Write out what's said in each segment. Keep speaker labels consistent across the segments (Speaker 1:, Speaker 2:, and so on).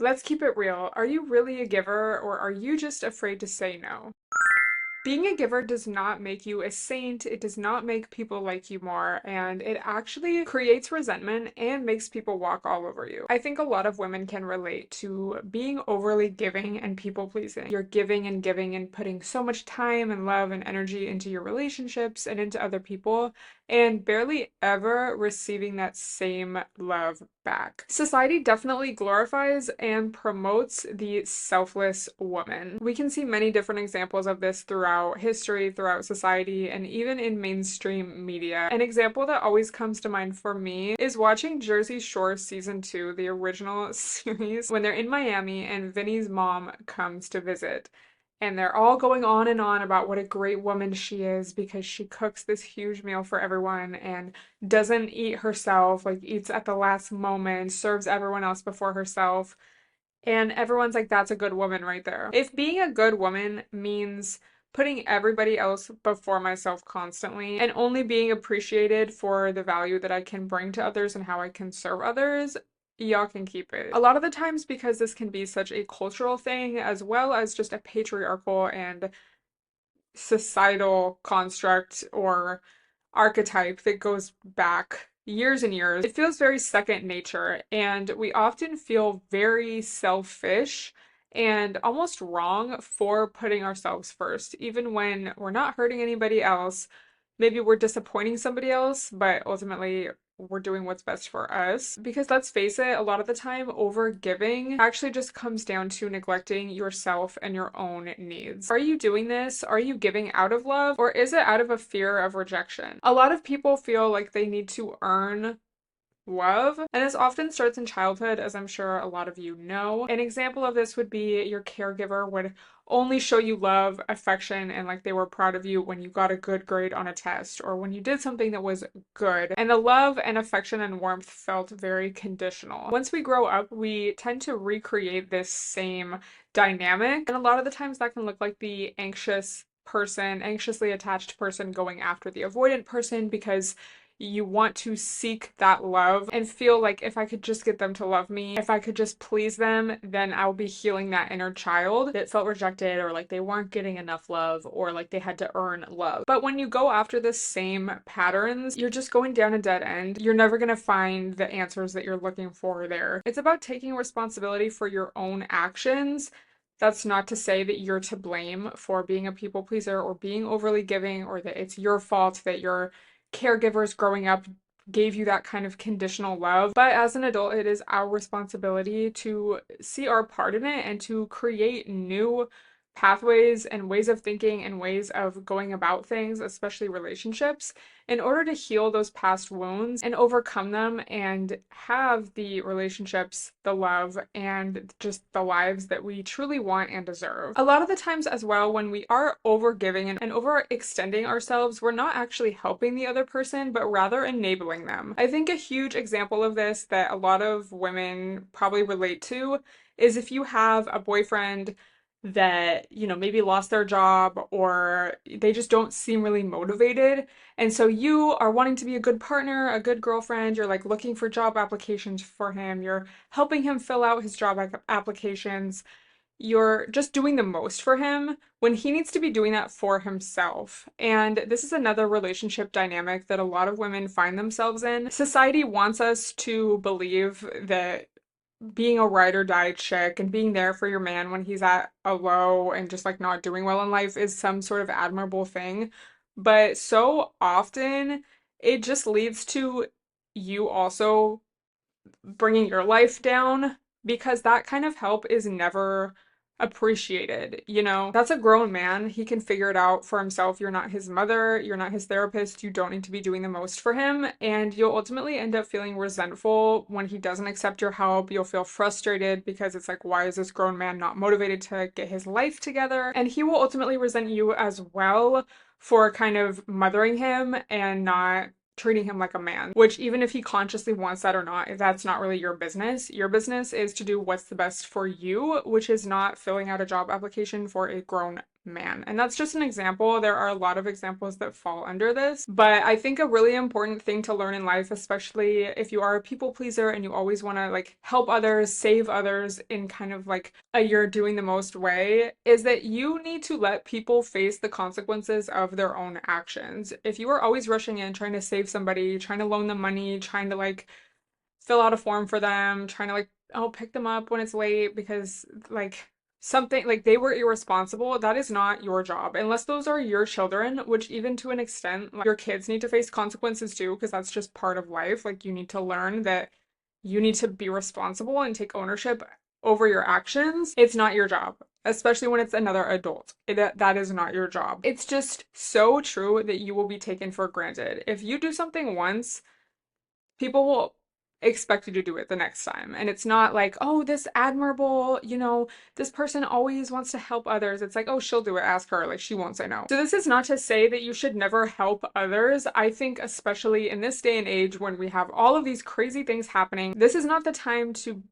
Speaker 1: Let's keep it real. Are you really a giver or are you just afraid to say no? Being a giver does not make you a saint, it does not make people like you more, and it actually creates resentment and makes people walk all over you. I think a lot of women can relate to being overly giving and people pleasing. You're giving and putting so much time and love and energy into your relationships and into other people, and barely ever receiving that same love back. Society definitely glorifies and promotes the selfless woman. We can see many different examples of this throughout history, throughout society, and even in mainstream media. An example that always comes to mind for me is watching Jersey Shore season 2, the original series, when they're in Miami and Vinny's mom comes to visit. And they're all going on and on about what a great woman she is because she cooks this huge meal for everyone and doesn't eat herself, like eats at the last moment, serves everyone else before herself. And everyone's like, that's a good woman right there. If being a good woman means putting everybody else before myself constantly and only being appreciated for the value that I can bring to others and how I can serve others, y'all can keep it. A lot of the times, because this can be such a cultural thing as well as just a patriarchal and societal construct or archetype that goes back years and years, it feels very second nature, and we often feel very selfish and almost wrong for putting ourselves first, even when we're not hurting anybody else. Maybe we're disappointing somebody else, but ultimately we're doing what's best for us. Because let's face it, a lot of the time, over giving actually just comes down to neglecting yourself and your own needs. Are you doing this? Are you giving out of love? Or is it out of a fear of rejection? A lot of people feel like they need to earn love, and this often starts in childhood, as I'm sure a lot of you know. An example of this would be your caregiver would only show you love, affection, and like they were proud of you when you got a good grade on a test or when you did something that was good. And the love and affection and warmth felt very conditional. Once we grow up, we tend to recreate this same dynamic, and a lot of the times that can look like the anxiously attached person going after the avoidant person because you want to seek that love and feel like if I could just get them to love me, if I could just please them, then I'll be healing that inner child that felt rejected or like they weren't getting enough love or like they had to earn love. But when you go after the same patterns, you're just going down a dead end. You're never going to find the answers that you're looking for there. It's about taking responsibility for your own actions. That's not to say that you're to blame for being a people pleaser or being overly giving or that it's your fault that you're caregivers growing up gave you that kind of conditional love. But as an adult, it is our responsibility to see our part in it and to create new pathways and ways of thinking and ways of going about things, especially relationships, in order to heal those past wounds and overcome them and have the relationships, the love, and just the lives that we truly want and deserve. A lot of the times as well, when we are overgiving and overextending ourselves, we're not actually helping the other person, but rather enabling them. I think a huge example of this that a lot of women probably relate to is if you have a boyfriend that, maybe lost their job or they just don't seem really motivated. And so you are wanting to be a good partner, a good girlfriend. You're like looking for job applications for him. You're helping him fill out his job applications. You're just doing the most for him when he needs to be doing that for himself. And this is another relationship dynamic that a lot of women find themselves in. Society wants us to believe that being a ride or die chick and being there for your man when he's at a low and just like not doing well in life is some sort of admirable thing. But so often it just leads to you also bringing your life down because that kind of help is never appreciated. That's a grown man. He can figure it out for himself. You're not his mother, you're not his therapist. You don't need to be doing the most for him, and you'll ultimately end up feeling resentful when he doesn't accept your help. You'll feel frustrated because it's like, why is this grown man not motivated to get his life together? And he will ultimately resent you as well for kind of mothering him and not treating him like a man, which even if he consciously wants that or not, that's not really your business. Your business is to do what's the best for you, which is not filling out a job application for a grown man. And that's just an example. There are a lot of examples that fall under this. But I think a really important thing to learn in life, especially if you are a people pleaser and you always want to like help others, save others in kind of like a you're doing the most way, is that you need to let people face the consequences of their own actions. If you are always rushing in, trying to save somebody, trying to loan them money, trying to like fill out a form for them, trying to like, oh, pick them up when it's late because like something like they were irresponsible, that is not your job. Unless those are your children, which even to an extent, like, your kids need to face consequences too, because that's just part of life. Like you need to learn that you need to be responsible and take ownership over your actions. It's not your job. Especially when it's another adult. That is not your job. It's just so true that you will be taken for granted. If you do something once, people will expect you to do it the next time. And it's not like, oh, this admirable, this person always wants to help others. It's like, oh, she'll do it. Ask her. Like, she won't say no. So this is not to say that you should never help others. I think especially in this day and age when we have all of these crazy things happening, this is not the time to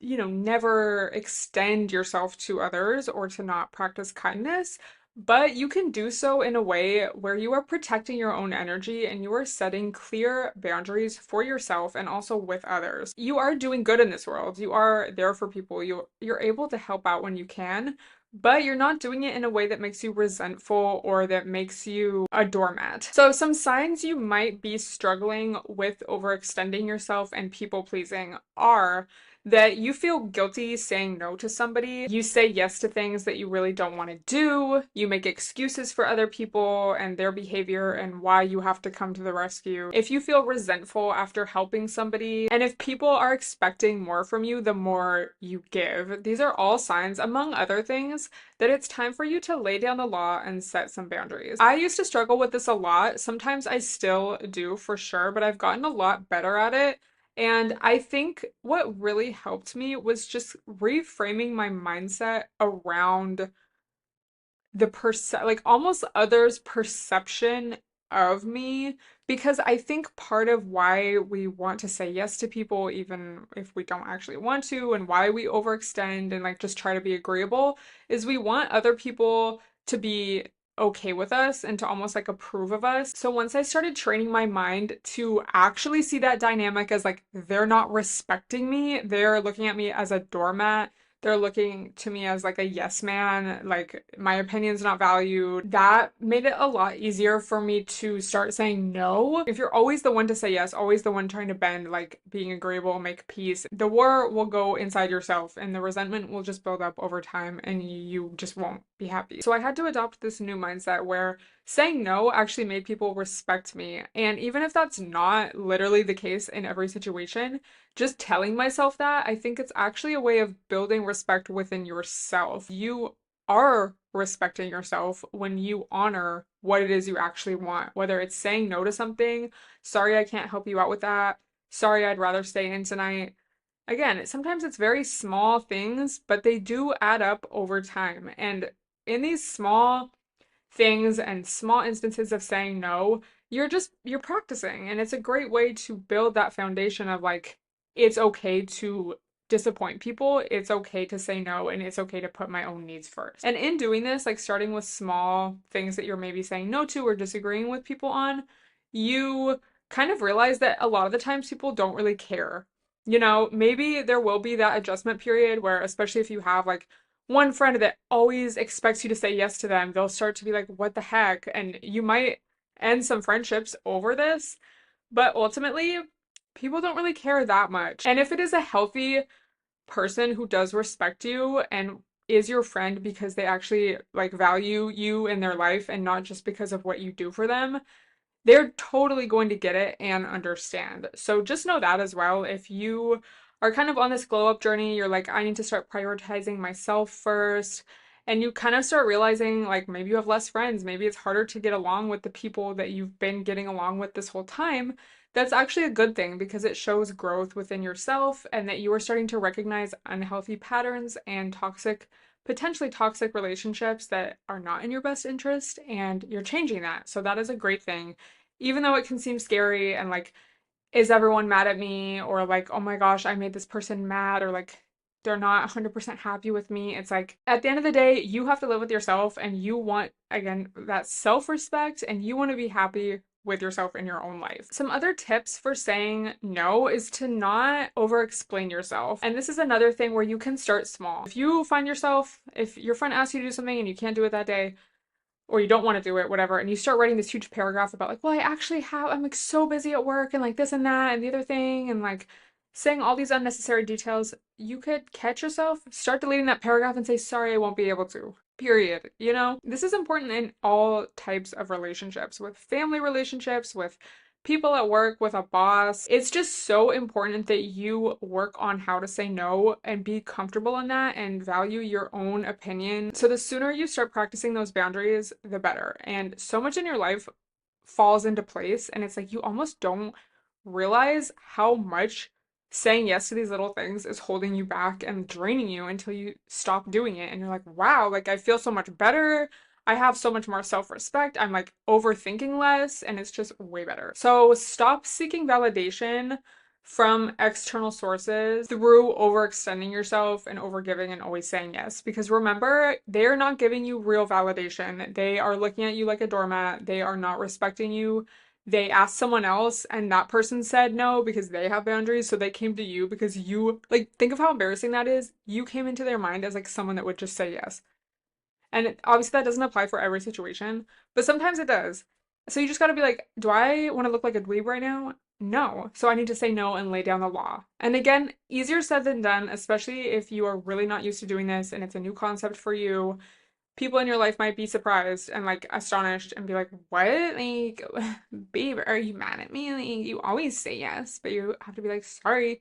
Speaker 1: never extend yourself to others or to not practice kindness, but you can do so in a way where you are protecting your own energy and you are setting clear boundaries for yourself and also with others. You are doing good in this world. You are there for people. You're able to help out when you can, but you're not doing it in a way that makes you resentful or that makes you a doormat. So some signs you might be struggling with overextending yourself and people pleasing are that you feel guilty saying no to somebody. You say yes to things that you really don't want to do. You make excuses for other people and their behavior and why you have to come to the rescue. If you feel resentful after helping somebody, and if people are expecting more from you the more you give, these are all signs, among other things, that it's time for you to lay down the law and set some boundaries. I used to struggle with this a lot. Sometimes I still do for sure, but I've gotten a lot better at it. And I think what really helped me was just reframing my mindset around like almost others' perception of me, because I think part of why we want to say yes to people even if we don't actually want to, and why we overextend and like just try to be agreeable, is we want other people to be okay with us and to almost like approve of us. So once I started training my mind to actually see that dynamic as like they're not respecting me, they're looking at me as a doormat, they're looking to me as like a yes man, like my opinion's not valued. That made it a lot easier for me to start saying no. If you're always the one to say yes, always the one trying to bend, like being agreeable, make peace, the war will go inside yourself and the resentment will just build up over time and you just won't be happy. So I had to adopt this new mindset where saying no actually made people respect me. And even if that's not literally the case in every situation, just telling myself that, I think it's actually a way of building respect within yourself. You are respecting yourself when you honor what it is you actually want, whether it's saying no to something, sorry, I can't help you out with that, sorry, I'd rather stay in tonight. Again, sometimes it's very small things, but they do add up over time. And in these small things and small instances of saying no, you're practicing. And it's a great way to build that foundation of like, it's okay to disappoint people, it's okay to say no, and it's okay to put my own needs first. And in doing this, like starting with small things that you're maybe saying no to or disagreeing with people on, you kind of realize that a lot of the times people don't really care. Maybe there will be that adjustment period where, especially if you have like one friend that always expects you to say yes to them, they'll start to be like, what the heck? And you might end some friendships over this, but ultimately, people don't really care that much. And if it is a healthy person who does respect you and is your friend because they actually like value you in their life and not just because of what you do for them, they're totally going to get it and understand. So just know that as well. If you are kind of on this glow up journey, you're like, I need to start prioritizing myself first. And you kind of start realizing like maybe you have less friends, maybe it's harder to get along with the people that you've been getting along with this whole time. That's actually a good thing because it shows growth within yourself and that you are starting to recognize unhealthy patterns and potentially toxic relationships that are not in your best interest, and you're changing that. So that is a great thing. Even though it can seem scary and like, is everyone mad at me? Or like, oh my gosh, I made this person mad, or like they're not 100% happy with me. It's like at the end of the day, you have to live with yourself and you want, again, that self-respect and you want to be happy with yourself in your own life. Some other tips for saying no is to not over explain yourself. And this is another thing where you can start small. If you find yourself, if your friend asks you to do something and you can't do it that day, or you don't want to do it, whatever, and you start writing this huge paragraph about like, well, I actually have, I'm like so busy at work and like this and that and the other thing, and like saying all these unnecessary details, you could catch yourself, start deleting that paragraph and say, sorry, I won't be able to. Period. You know, this is important in all types of relationships, with family relationships, with people at work, with a boss. It's just so important that you work on how to say no and be comfortable in that and value your own opinion. So the sooner you start practicing those boundaries, the better. And so much in your life falls into place, and it's like you almost don't realize how much saying yes to these little things is holding you back and draining you until you stop doing it and you're like, wow, like I feel so much better. I have so much more self-respect. I'm like overthinking less and it's just way better. So stop seeking validation from external sources through overextending yourself and overgiving and always saying yes. Because remember, they're not giving you real validation. They are looking at you like a doormat. They are not respecting you. They asked someone else and that person said no because they have boundaries. So they came to you because you, like, think of how embarrassing that is. You came into their mind as like someone that would just say yes. And obviously that doesn't apply for every situation, but sometimes it does. So you just gotta be like, do I want to look like a dweeb right now? No. So I need to say no and lay down the law. And again, easier said than done, especially if you are really not used to doing this and it's a new concept for you. People in your life might be surprised and like astonished and be like, what? Like, babe, are you mad at me? Like, you always say yes, but you have to be like, sorry,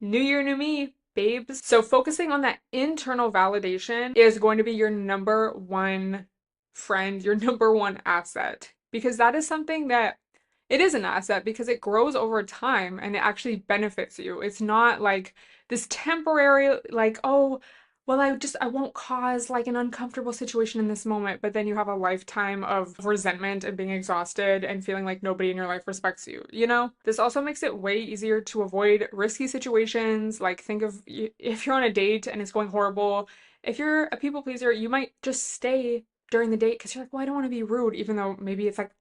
Speaker 1: new year, new me, babes. So focusing on that internal validation is going to be your number one friend, your number one asset, because that is something that it is an asset because it grows over time and it actually benefits you. It's not like this temporary, like, oh, well, I won't cause like an uncomfortable situation in this moment, but then you have a lifetime of resentment and being exhausted and feeling like nobody in your life respects you, you know? This also makes it way easier to avoid risky situations. Like, think of if you're on a date and it's going horrible, if you're a people pleaser, you might just stay during the date because you're like, well, I don't want to be rude, even though maybe it's like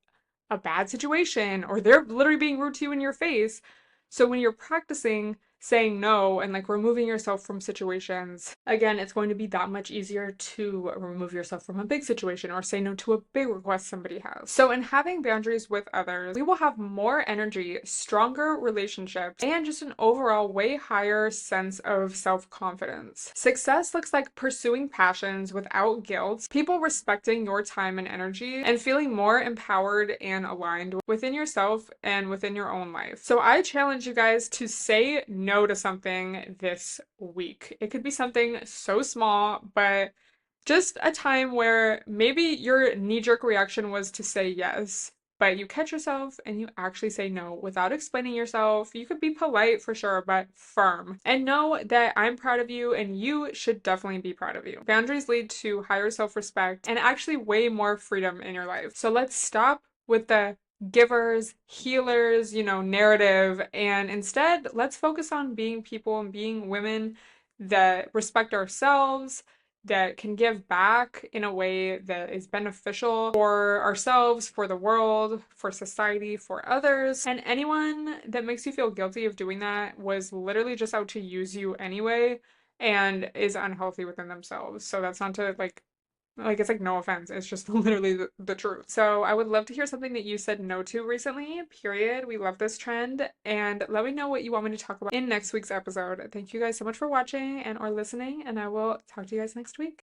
Speaker 1: a bad situation or they're literally being rude to you in your face. So when you're practicing saying no and like removing yourself from situations, again, it's going to be that much easier to remove yourself from a big situation or say no to a big request somebody has. So in having boundaries with others, we will have more energy, stronger relationships, and just an overall way higher sense of self-confidence. Success looks like pursuing passions without guilt, people respecting your time and energy, and feeling more empowered and aligned within yourself and within your own life. So I challenge you guys to say no to something this week. It could be something so small, but just a time where maybe your knee-jerk reaction was to say yes, but you catch yourself and you actually say no without explaining yourself. You could be polite for sure, but firm. And know that I'm proud of you and you should definitely be proud of you. Boundaries lead to higher self-respect and actually way more freedom in your life. So let's stop with the givers, healers, narrative, and instead let's focus on being people and being women that respect ourselves, that can give back in a way that is beneficial for ourselves, for the world, for society, for others. And anyone that makes you feel guilty of doing that was literally just out to use you anyway and is unhealthy within themselves. So that's not to it's like no offense, it's just literally the truth. So I would love to hear something that you said no to recently, period. We love this trend, and let me know what you want me to talk about in next week's episode. Thank you guys so much for watching and or listening, and I will talk to you guys next week.